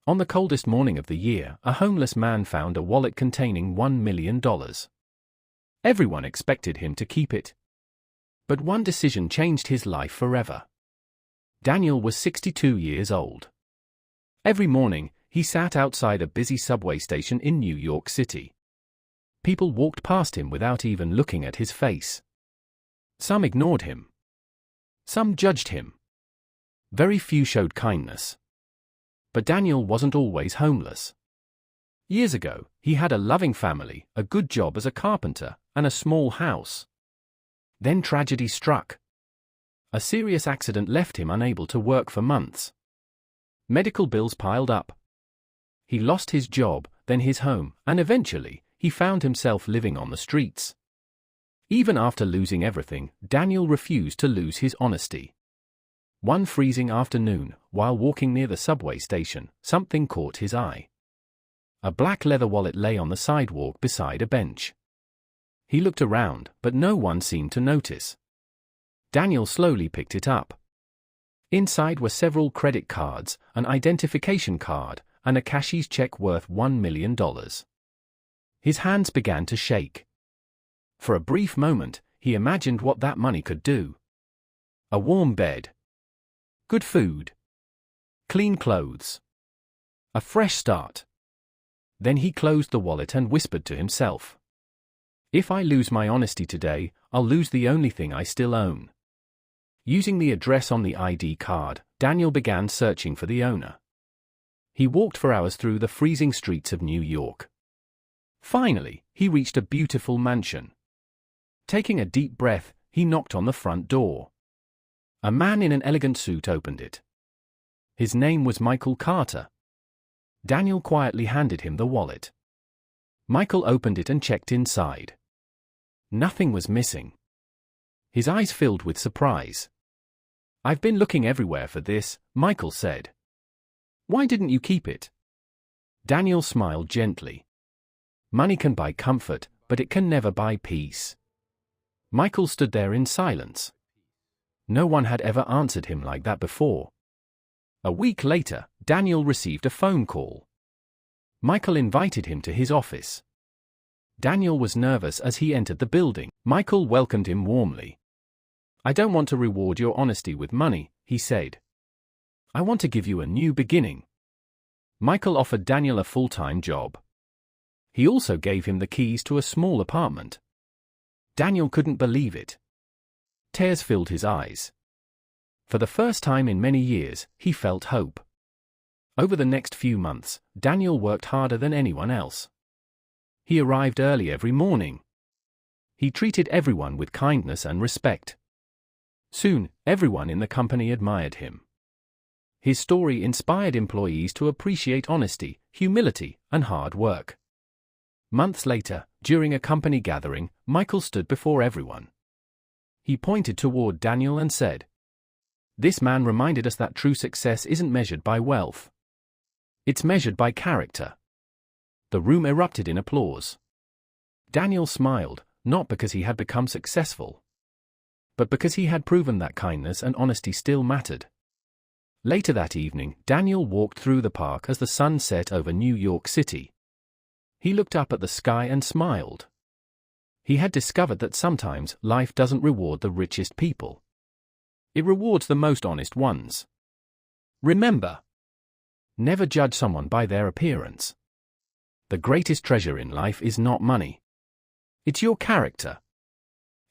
On the coldest morning of the year, a homeless man found a wallet containing $1 million. Everyone expected him to keep it. But one decision changed his life forever. Daniel was 62 years old. Every morning, he sat outside a busy subway station in New York City. People walked past him without even looking at his face. Some ignored him. Some judged him. Very few showed kindness. But Daniel wasn't always homeless. Years ago, he had a loving family, a good job as a carpenter, and a small house. Then tragedy struck. A serious accident left him unable to work for months. Medical bills piled up. He lost his job, then his home, and eventually, he found himself living on the streets. Even after losing everything, Daniel refused to lose his honesty. One freezing afternoon, while walking near the subway station, something caught his eye. A black leather wallet lay on the sidewalk beside a bench. He looked around, but no one seemed to notice. Daniel slowly picked it up. Inside were several credit cards, an identification card, and a cashier's check worth $1 million. His hands began to shake. For a brief moment, he imagined what that money could do. A warm bed. Good food. Clean clothes. A fresh start. Then he closed the wallet and whispered to himself. If I lose my honesty today, I'll lose the only thing I still own. Using the address on the ID card, Daniel began searching for the owner. He walked for hours through the freezing streets of New York. Finally, he reached a beautiful mansion. Taking a deep breath, he knocked on the front door. A man in an elegant suit opened it. His name was Michael Carter. Daniel quietly handed him the wallet. Michael opened it and checked inside. Nothing was missing. His eyes filled with surprise. "I've been looking everywhere for this," Michael said. "Why didn't you keep it?" Daniel smiled gently. "Money can buy comfort, but it can never buy peace." Michael stood there in silence. No one had ever answered him like that before. A week later, Daniel received a phone call. Michael invited him to his office. Daniel was nervous as he entered the building. Michael welcomed him warmly. "I don't want to reward your honesty with money," he said. "I want to give you a new beginning." Michael offered Daniel a full-time job. He also gave him the keys to a small apartment. Daniel couldn't believe it. Tears filled his eyes. For the first time in many years, he felt hope. Over the next few months, Daniel worked harder than anyone else. He arrived early every morning. He treated everyone with kindness and respect. Soon, everyone in the company admired him. His story inspired employees to appreciate honesty, humility, and hard work. Months later, during a company gathering, Michael stood before everyone. He pointed toward Daniel and said, "This man reminded us that true success isn't measured by wealth. It's measured by character." The room erupted in applause. Daniel smiled, not because he had become successful, but because he had proven that kindness and honesty still mattered. Later that evening, Daniel walked through the park as the sun set over New York City. He looked up at the sky and smiled. He had discovered that sometimes life doesn't reward the richest people. It rewards the most honest ones. Remember, never judge someone by their appearance. The greatest treasure in life is not money. It's your character.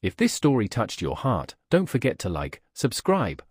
If this story touched your heart, don't forget to like, subscribe,